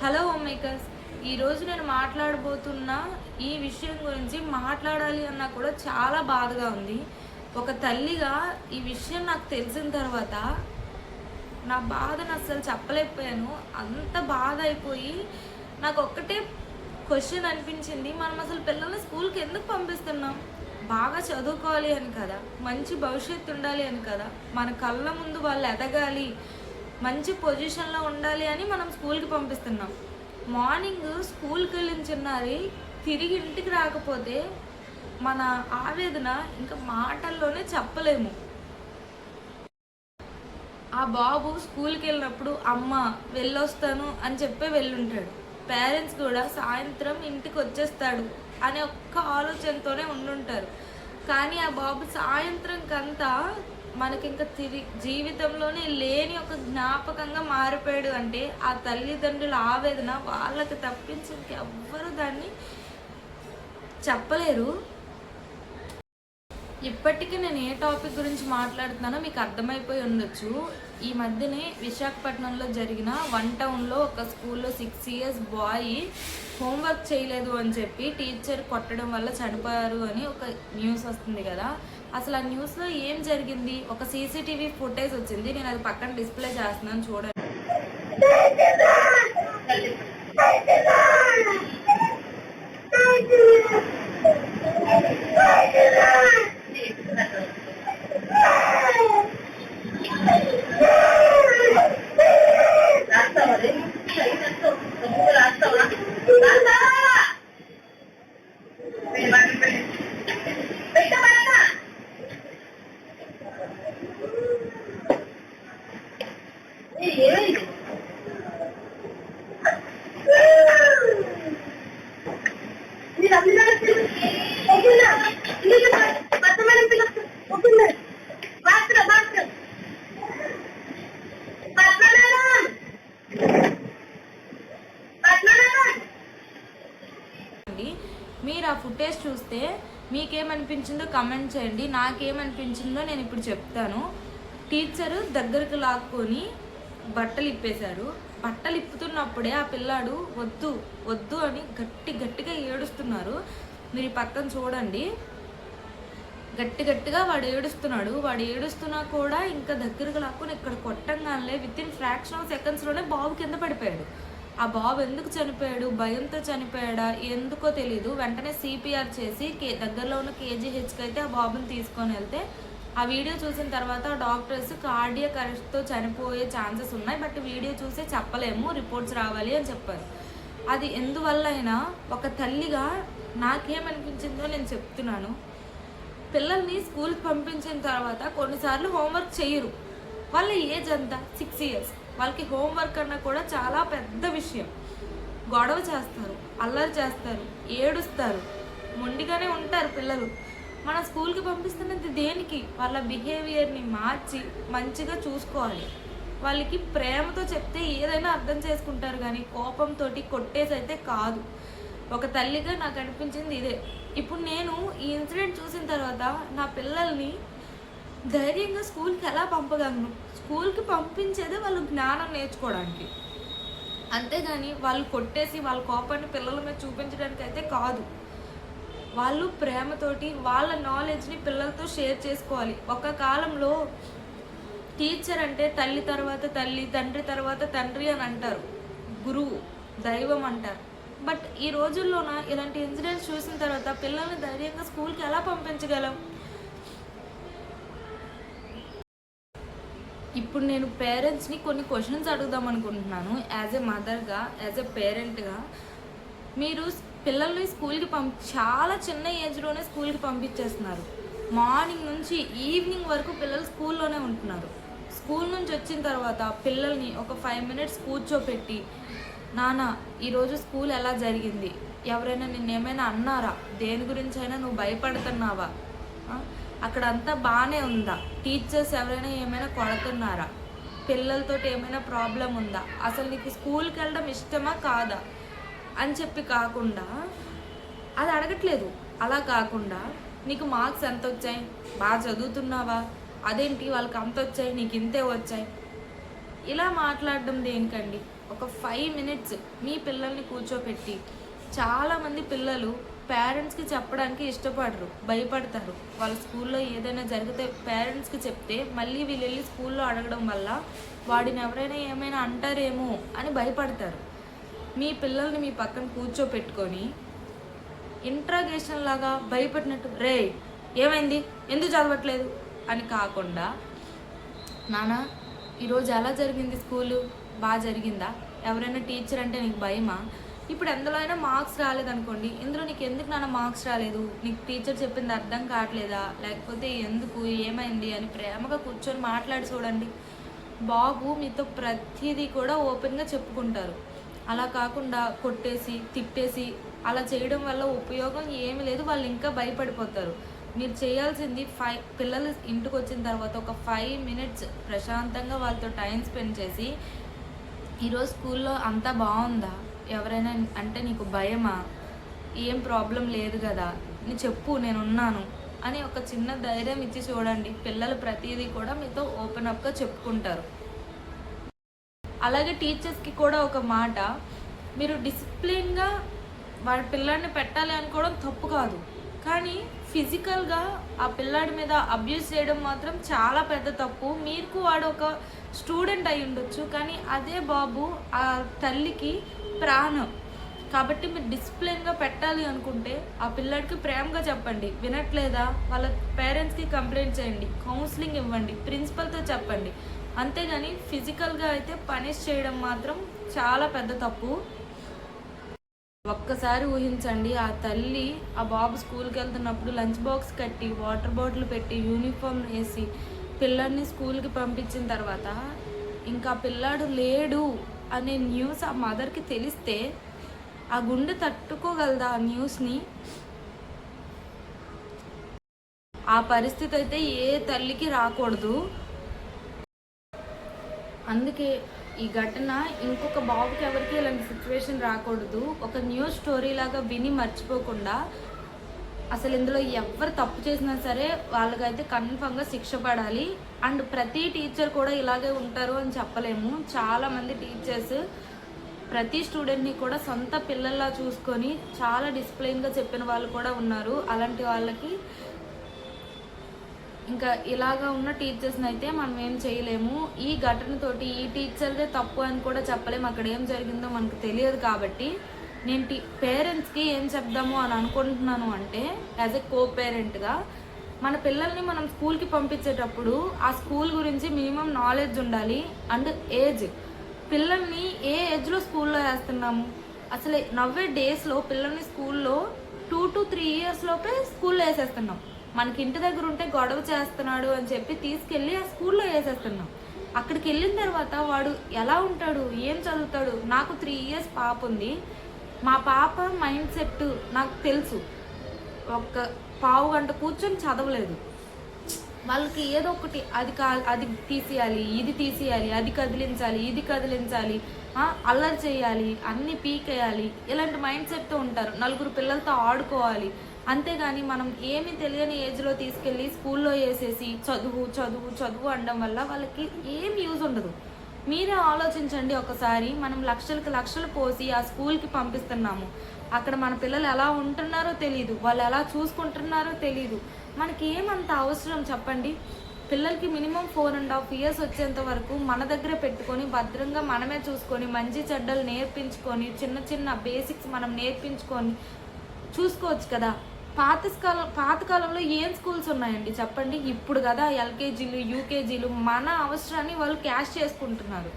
Hello home makers. ఈరోజు నేను మాట్లాడబోతున్న ఈ విషయం గురించి మాట్లాడాలి అన్నా కూడా చాలా బాధగా ఉంది. ఒక తల్లిగా ఈ విషయం నాకు తెలిసిన తర్వాత నా బాధను అస్సలు చెప్పలేకపోయాను. అంత బాధ అయిపోయి నాకు ఒక్కటే క్వశ్చన్ అనిపించింది, మనం అసలు పిల్లల్ని స్కూల్కి ఎందుకు పంపిస్తున్నాం? బాగా చదువుకోవాలి అని కదా, మంచి భవిష్యత్తు ఉండాలి అని కదా, మన కళ్ళ ముందు వాళ్ళు ఎదగాలి, మంచి పొజిషన్లో ఉండాలి అని మనం స్కూల్కి పంపిస్తున్నాం. మార్నింగ్ స్కూల్కి వెళ్ళిన చిన్నారి తిరిగి ఇంటికి రాకపోతే మన ఆవేదన ఇంకా మాటల్లోనే చెప్పలేము. ఆ బాబు స్కూల్కి వెళ్ళినప్పుడు అమ్మ వెళ్ళొస్తాను అని చెప్పే వెళ్ళుంటాడు. పేరెంట్స్ కూడా సాయంత్రం ఇంటికి వచ్చేస్తాడు అనే ఒక్క ఆలోచనతోనే ఉండుంటారు. కానీ ఆ బాబు సాయంత్రంకంతా మనకి ఇంకా జీవితంలోనే లేని ఒక జ్ఞాపకంగా మారిపోయాడు అంటే ఆ తల్లిదండ్రుల ఆవేదన వాళ్ళకి తప్పించి ఇంకెవ్వరూ దాన్ని చెప్పలేరు. ఇప్పటికీ నేను ఏ టాపిక్ గురించి మాట్లాడుతున్నానో మీకు అర్థమైపోయి ఉండొచ్చు. ఈ మధ్యనే విశాఖపట్నంలో జరిగిన వన్ టౌన్లో ఒక స్కూల్లో 6 years బాయ్ హోంవర్క్ చేయలేదు అని చెప్పి టీచర్ కొట్టడం వల్ల చనిపోయారు అని ఒక న్యూస్ వస్తుంది కదా. అసలు ఆ న్యూస్లో ఏం జరిగింది? ఒక CCTV ఫుటేజ్ వచ్చింది. నేను అది పక్కన డిస్ప్లే చేస్తున్నాను, చూడండి. మీరు ఆ ఫుటేజ్ చూస్తే మీకేమనిపించిందో కమెంట్ చేయండి. నాకేమనిపించిందో నేను ఇప్పుడు చెప్తాను. టీచరు దగ్గరకు లాక్కొని బట్టలు ఇప్పేశారు. బట్టలు ఇప్పుతున్నప్పుడే ఆ పిల్లాడు వద్దు వద్దు అని గట్టిగా ఏడుస్తున్నారు. మీరు ఈ పక్కన చూడండి, గట్టిగా వాడు ఏడుస్తున్నాడు. వాడు ఏడుస్తున్నా కూడా ఇంకా దగ్గరకు లాక్కొని ఇక్కడ కొట్టంగానే వితిన్ ఫ్రాక్షన్ ఆఫ్ సెకండ్స్లోనే బాబు కింద పడిపోయాడు. ఆ బాబు ఎందుకు చనిపోయాడు? భయంతో చనిపోయాడా? ఎందుకో తెలీదు. వెంటనే CPR చేసి దగ్గరలో ఉన్న KGHకి అయితే ఆ బాబుని తీసుకొని వెళ్తే ఆ వీడియో చూసిన తర్వాత డాక్టర్స్ కార్డియాక్ అరెస్ట్తో చనిపోయే ఛాన్సెస్ ఉన్నాయి, బట్ వీడియో చూసే చెప్పలేము, రిపోర్ట్స్ రావాలి అని చెప్పారు. అది ఎందువల్ల అయినా ఒక తల్లిగా నాకేమనిపించిందో నేను చెప్తున్నాను. పిల్లల్ని స్కూల్కి పంపించిన తర్వాత కొన్నిసార్లు హోంవర్క్ చేయరు. వాళ్ళ ఏజ్ అంతా 6 years. వాళ్ళకి హోంవర్క్ అన్నా కూడా చాలా పెద్ద విషయం. గొడవ చేస్తారు, అల్లరి చేస్తారు, ఏడుస్తారు, మొండిగానే ఉంటారు పిల్లలు. మన స్కూల్కి పంపిస్తున్నది దేనికి? వాళ్ళ బిహేవియర్ని మార్చి మంచిగా చూసుకోవాలి. వాళ్ళకి ప్రేమతో చెప్తే ఏదైనా అర్థం చేసుకుంటారు, కానీ కోపంతో కొట్టేసి అయితే కాదు. ఒక తల్లిగా నాకు అనిపించింది ఇదే. ఇప్పుడు నేను ఈ ఇన్సిడెంట్ చూసిన తర్వాత నా పిల్లల్ని ధైర్యంగా స్కూల్కి ఎలా పంపగలను? స్కూల్కి పంపించేదే వాళ్ళు జ్ఞానం నేర్చుకోవడానికి, అంతేగాని వాళ్ళు కొట్టేసి వాళ్ళ కోపాన్ని పిల్లల మీద చూపించడానికి అయితే కాదు. వాళ్ళు ప్రేమతోటి వాళ్ళ నాలెడ్జ్ని పిల్లలతో షేర్ చేసుకోవాలి. ఒక కాలంలో టీచర్ అంటే తల్లి తర్వాత తల్లి, తండ్రి తర్వాత తండ్రి అని అంటారు, గురువు, దైవం అంటారు. బట్ ఈ రోజుల్లోన ఇలాంటి ఇన్సిడెంట్స్ చూసిన తర్వాత పిల్లల్ని ధైర్యంగా స్కూల్కి ఎలా పంపించగలం? ఇప్పుడు నేను పేరెంట్స్ని కొన్ని క్వశ్చన్స్ అడుగుదాం అనుకుంటున్నాను. యాజ్ ఏ మదర్గా, యాజ్ ఏ పేరెంట్గా, మీరు పిల్లల్ని స్కూల్కి చాలా చిన్న ఏజ్లోనే స్కూల్కి పంపించేస్తున్నారు. మార్నింగ్ నుంచి ఈవినింగ్ వరకు పిల్లలు స్కూల్లోనే ఉంటున్నారు. స్కూల్ నుంచి వచ్చిన తర్వాత పిల్లల్ని ఒక 5 minutes కూర్చోపెట్టి, నాన్న ఈరోజు స్కూల్ ఎలా జరిగింది? ఎవరైనా నిన్నేమైనా అన్నారా? దేని గురించి అయినా నువ్వు భయపడుతున్నావా? అక్కడ అంతా బాగానే ఉందా? టీచర్స్ ఎవరైనా ఏమైనా కొడుతున్నారా? పిల్లలతో ఏమైనా ప్రాబ్లం ఉందా? అసలు నీకు స్కూల్కి వెళ్ళడం ఇష్టమా కాదా అని చెప్పి కాకుండా, అది అడగట్లేదు. అలా కాకుండా నీకు మార్క్స్ ఎంత వచ్చాయి? బాగా చదువుతున్నావా? అదేంటి వాళ్ళకి అంత వచ్చాయి, నీకు ఇంతే వచ్చాయి? ఇలా మాట్లాడడం దేనికండి? ఒక 5 మినిట్స్ మీ పిల్లల్ని కూర్చోపెట్టి, చాలామంది పిల్లలు పేరెంట్స్కి చెప్పడానికి ఇష్టపడరు, భయపడతారు. వాళ్ళ స్కూల్లో ఏదైనా జరిగితే పేరెంట్స్కి చెప్తే మళ్ళీ వీళ్ళు వెళ్ళి స్కూల్లో అడగడం వల్ల వాడిని ఎవరైనా ఏమైనా అంటారేమో అని భయపడతారు. మీ పిల్లల్ని మీ పక్కన కూర్చోపెట్టుకొని ఇంట్రాగేషన్ లాగా భయపెట్టినట్టు, రే ఏమైంది, ఎందుకు చదవట్లేదు అని కాకుండా, నాన్న ఈరోజు ఎలా జరిగింది స్కూలు, బాగా జరిగిందా, ఎవరైనా టీచర్ అంటే నీకు భయమా, ఇప్పుడు ఎందులో అయినా మార్క్స్ రాలేదనుకోండి, ఇందులో నీకు ఎందుకు నాన్న మార్క్స్ రాలేదు, నీకు టీచర్ చెప్పింది అర్థం కావట్లేదా, లేకపోతే ఎందుకు ఏమైంది అని ప్రేమగా కూర్చొని మాట్లాడి చూడండి. బాబు మీతో ప్రతిదీ కూడా ఓపెన్గా చెప్పుకుంటారు. అలా కాకుండా కొట్టేసి తిట్టేసి అలా చేయడం వల్ల ఉపయోగం ఏమీ లేదు, వాళ్ళు ఇంకా భయపడిపోతారు. మీరు చేయాల్సింది పిల్లలు ఇంటికి వచ్చిన తర్వాత ఒక 5 మినిట్స్ ప్రశాంతంగా వాళ్ళతో టైం స్పెండ్ చేసి, ఈరోజు స్కూల్లో అంతా బాగుందా, ఎవరైనా అంటే నీకు భయమా, ఏం ప్రాబ్లం లేదు కదా, నీ చెప్పు నేనున్నాను అని ఒక చిన్న ధైర్యం ఇచ్చి చూడండి. పిల్లలు ప్రతిదీ కూడా మీతో ఓపెన్ అప్గా చెప్పుకుంటారు. అలాగే టీచర్స్కి కూడా ఒక మాట, మీరు డిసిప్లిన్గా వాడి పిల్లాడిని పెట్టాలి అనుకోవడం తప్పు కాదు, కానీ ఫిజికల్గా ఆ పిల్లాడి మీద అబ్యూస్ చేయడం మాత్రం చాలా పెద్ద తప్పు. మీకు వాడు ఒక స్టూడెంట్ అయి ఉండొచ్చు, కానీ అదే బాబు ఆ తల్లికి ప్రాణం. కాబట్టి మీరు డిసిప్లిన్గా పెట్టాలి అనుకుంటే ఆ పిల్లాడికి ప్రేమగా చెప్పండి. వినట్లేదా వాళ్ళ పేరెంట్స్కి కంప్లైంట్ చేయండి, కౌన్సిలింగ్ ఇవ్వండి, ప్రిన్సిపల్తో చెప్పండి. అంతేగాని ఫిజికల్గా అయితే పనిష్ చేయడం మాత్రం చాలా పెద్ద తప్పు. ఒక్కసారి ఊహించండి, ఆ తల్లి ఆ బాబు స్కూల్కి వెళ్తున్నప్పుడు లంచ్ బాక్స్ కట్టి, వాటర్ బాటిల్ పెట్టి, యూనిఫామ్ వేసి పిల్లాడిని స్కూల్కి పంపించిన తర్వాత ఇంకా పిల్లాడు లేడు అనే న్యూస్ ఆ మదర్కి తెలిస్తే ఆ గుండె తట్టుకోగలదా ఆ న్యూస్ని? ఆ పరిస్థితి అయితే ఏ తల్లికి రాకూడదు. అందుకే ఈ ఘటన ఇంకొక బాబుకి ఎవరికి ఇలాంటి సిచ్యువేషన్ రాకూడదు. ఒక న్యూస్ స్టోరీ లాగా విని మర్చిపోకుండా, అసలు ఇందులో ఎవరు తప్పు చేసినా సరే వాళ్ళకైతే కన్ఫర్మ్గా శిక్ష పడాలి. అండ్ ప్రతి టీచర్ కూడా ఇలాగే ఉంటారు అని చెప్పలేము. చాలామంది టీచర్స్ ప్రతి స్టూడెంట్ని కూడా సొంత పిల్లల్లా చూసుకొని చాలా డిసిప్లైన్గా చెప్పిన వాళ్ళు కూడా ఉన్నారు. అలాంటి వాళ్ళకి ఇంకా ఇలాగా ఉన్న టీచర్స్ని అయితే మనం ఏం చేయలేము. ఈ ఘటనతోటి ఈ టీచర్దే తప్పు అని కూడా చెప్పలేము, అక్కడ ఏం జరిగిందో మనకు తెలియదు. కాబట్టి నేను పేరెంట్స్కి ఏం చెప్దాము అని అనుకుంటున్నాను అంటే, యాజ్ ఎ కో పేరెంట్గా మన పిల్లల్ని మనం స్కూల్కి పంపించేటప్పుడు ఆ స్కూల్ గురించి మినిమం నాలెడ్జ్ ఉండాలి. అండ్ ఏజ్, పిల్లల్ని ఏ ఏజ్లో స్కూల్లో వేస్తున్నాము, అసలు నవ్వే డేస్లో పిల్లల్ని స్కూల్లో 2 to 3 years లోపే స్కూల్లో వేసేస్తున్నాం. మనకి ఇంటి దగ్గర ఉంటే గొడవ చేస్తున్నాడు అని చెప్పి తీసుకెళ్ళి ఆ స్కూల్లో వేసేస్తున్నాం. అక్కడికి వెళ్ళిన తర్వాత వాడు ఎలా ఉంటాడు, ఏం చదువుతాడు? నాకు 3 years పాప ఉంది. మా పాప మైండ్ సెట్ నాకు తెలుసు. ఒక పావు గంట కూర్చొని చదవలేదు. వాళ్ళకి ఏదో ఒకటి అది తీసేయాలి, ఇది తీసేయాలి, అది కదిలించాలి, ఇది కదిలించాలి, అల్లరి చేయాలి, అన్నీ పీకేయాలి, ఇలాంటి మైండ్ సెట్తో ఉంటారు. నలుగురు పిల్లలతో ఆడుకోవాలి. అంతేగాని మనం ఏమీ తెలియని ఏజ్లో తీసుకెళ్ళి స్కూల్లో వేసేసి చదువు చదువు చదువు అనడం వల్ల వాళ్ళకి ఏం యూజ్ ఉండదు. మీరే ఆలోచించండి ఒకసారి. మనం లక్షలకు లక్షలు పోసి ఆ స్కూల్కి పంపిస్తున్నాము. అక్కడ మన పిల్లలు ఎలా ఉంటున్నారో తెలీదు, వాళ్ళు ఎలా చూసుకుంటున్నారో తెలీదు. మనకి ఏమంత అవసరం చెప్పండి? పిల్లలకి మినిమం 4.5 years వచ్చేంత వరకు మన దగ్గర పెట్టుకొని భద్రంగా మనమే చూసుకొని మంచి చెడ్డలు నేర్పించుకొని చిన్న చిన్న బేసిక్స్ మనం నేర్పించుకొని చూసుకోవచ్చు కదా. పాతకాలంలో ఏం స్కూల్స్ ఉన్నాయండి చెప్పండి? ఇప్పుడు కదా ఎల్కేజీలు యూకేజీలు మన అవసరాన్ని వాళ్ళు క్యాష్ చేసుకుంటున్నారు.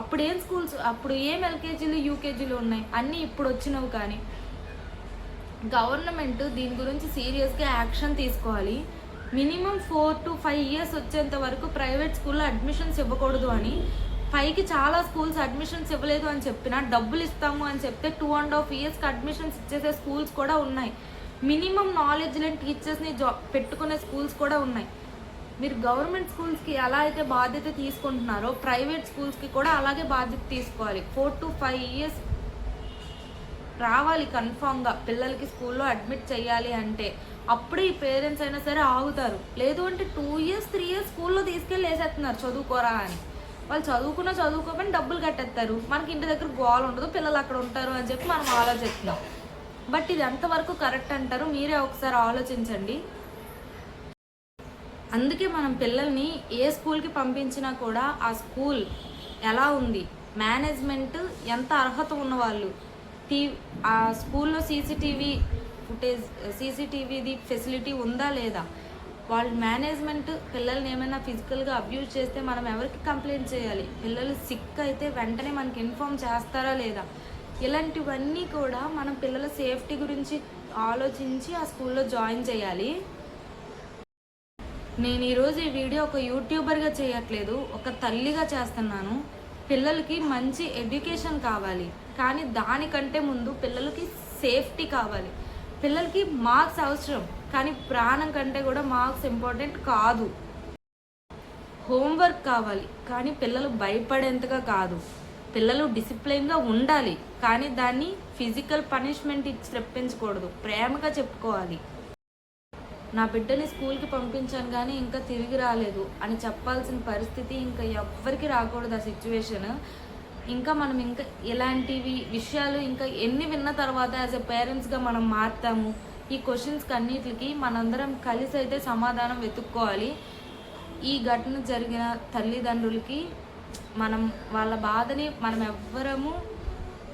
అప్పుడు ఏం స్కూల్స్, అప్పుడు ఏం ఎల్కేజీలు యూకేజీలు ఉన్నాయి? అన్నీ ఇప్పుడు వచ్చినవి. కానీ గవర్నమెంట్ దీని గురించి సీరియస్గా యాక్షన్ తీసుకోవాలి. మినిమం 4 to 5 years వచ్చేంత వరకు ప్రైవేట్ స్కూల్లో అడ్మిషన్స్ ఇవ్వకూడదు అని, పైకి చాలా స్కూల్స్ అడ్మిషన్స్ ఇవ్వలేదు అని చెప్పినా డబ్బులు ఇస్తాము అని చెప్తే 2.5 yearsకి అడ్మిషన్స్ ఇచ్చేసే స్కూల్స్ కూడా ఉన్నాయి. మినిమం నాలెడ్జ్ లేని టీచర్స్ని పెట్టుకునే స్కూల్స్ కూడా ఉన్నాయి. మీరు గవర్నమెంట్ స్కూల్స్కి ఎలా అయితే బాధ్యత తీసుకుంటున్నారో ప్రైవేట్ స్కూల్స్కి కూడా అలాగే బాధ్యత తీసుకోవాలి. 4 to 5 years రావాలి కన్ఫామ్గా పిల్లలకి స్కూల్లో అడ్మిట్ చేయాలి అంటే. అప్పుడే ఈ పేరెంట్స్ అయినా సరే ఆగుతారు. లేదు అంటే 2 years 3 years స్కూల్లో తీసుకెళ్ళి వేసేస్తున్నారు చదువుకోరా అని. వాళ్ళు చదువుకోమని డబ్బులు కట్టేస్తారు. మనకి ఇంటి దగ్గర గోల ఉండదు, పిల్లలు అక్కడ ఉంటారు అని చెప్పి మనం ఆలోచిస్తున్నాం. బట్ ఇది ఎంతవరకు కరెక్ట్ అంటారు? మీరే ఒకసారి ఆలోచించండి. అందుకే మనం పిల్లల్ని ఏ స్కూల్కి పంపించినా కూడా ఆ స్కూల్ ఎలా ఉంది, మేనేజ్మెంట్ ఎంత అర్హత ఉన్నవాళ్ళు, ఆ స్కూల్లో సీసీటీవీది ఫెసిలిటీ ఉందా లేదా, వాళ్ళ మేనేజ్మెంట్ పిల్లల్ని ఏమైనా ఫిజికల్గా అబ్యూజ్ చేస్తే మనం ఎవరికి కంప్లైంట్ చేయాలి, పిల్లలు సిక్ అయితే వెంటనే మనకి ఇన్ఫామ్ చేస్తారా లేదా, ఇలాంటివన్నీ కూడా మనం పిల్లల సేఫ్టీ గురించి ఆలోచించి ఆ స్కూల్లో జాయిన్ చేయాలి. నేను ఈరోజు ఈ వీడియో ఒక యూట్యూబర్గా చేయట్లేదు, ఒక తల్లిగా చేస్తున్నాను. పిల్లలకి మంచి ఎడ్యుకేషన్ కావాలి, కానీ దానికంటే ముందు పిల్లలకి సేఫ్టీ కావాలి. పిల్లలకి మార్క్స్ అవసరం, కానీ ప్రాణం కంటే కూడా మార్క్స్ ఇంపార్టెంట్ కాదు. హోంవర్క్ కావాలి, కానీ పిల్లలు భయపడేంతగా కాదు. పిల్లలు డిసిప్లైన్గా ఉండాలి, కానీ దాన్ని ఫిజికల్ పనిష్మెంట్ ఇచ్చి తెప్పించకూడదు, ప్రేమగా చెప్పుకోవాలి. నా బిడ్డని స్కూల్కి పంపించాను కానీ ఇంకా తిరిగి రాలేదు అని చెప్పాల్సిన పరిస్థితి ఇంకా ఎవ్వరికి రాకూడదు ఆ సిచ్యువేషన్. ఇంకా మనం ఇంకా ఇలాంటివి విషయాలు ఇంకా ఎన్ని విన్న తర్వాత యాజ్ ఎ పేరెంట్స్గా మనం మారుతాము. ఈ క్వశ్చన్స్కి అన్నిటికి మనందరం కలిసి అయితే సమాధానం వెతుక్కోవాలి. ఈ ఘటన జరిగిన తల్లిదండ్రులకి మనం వాళ్ళ బాధని మనం ఎవ్వరము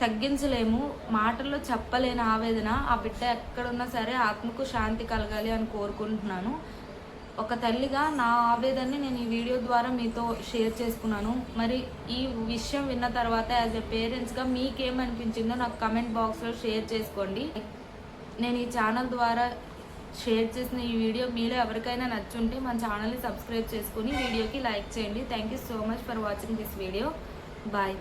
తగ్గించలేము, మాటల్లో చెప్పలేని ఆవేదన. ఆ బిడ్డ ఎక్కడున్నా సరే ఆత్మకు శాంతి కలగాలి అని కోరుకుంటున్నాను. ఒక తల్లిగా నా ఆవేదనని నేను ఈ వీడియో ద్వారా మీతో షేర్ చేసుకున్నాను. మరి ఈ విషయం విన్న తర్వాత యాజ్ ఎ పేరెంట్స్గా మీకేమనిపించిందో నాకు కమెంట్ బాక్స్లో షేర్ చేసుకోండి. నేను ఈ ఛానల్ ద్వారా షేర్ చేసిన ఈ వీడియో మీలో ఎవరికైనా నచ్చుంటే మన ఛానల్ని సబ్స్క్రైబ్ చేసుకుని వీడియోకి లైక్ చేయండి. Thank you so much for watching this video. Bye.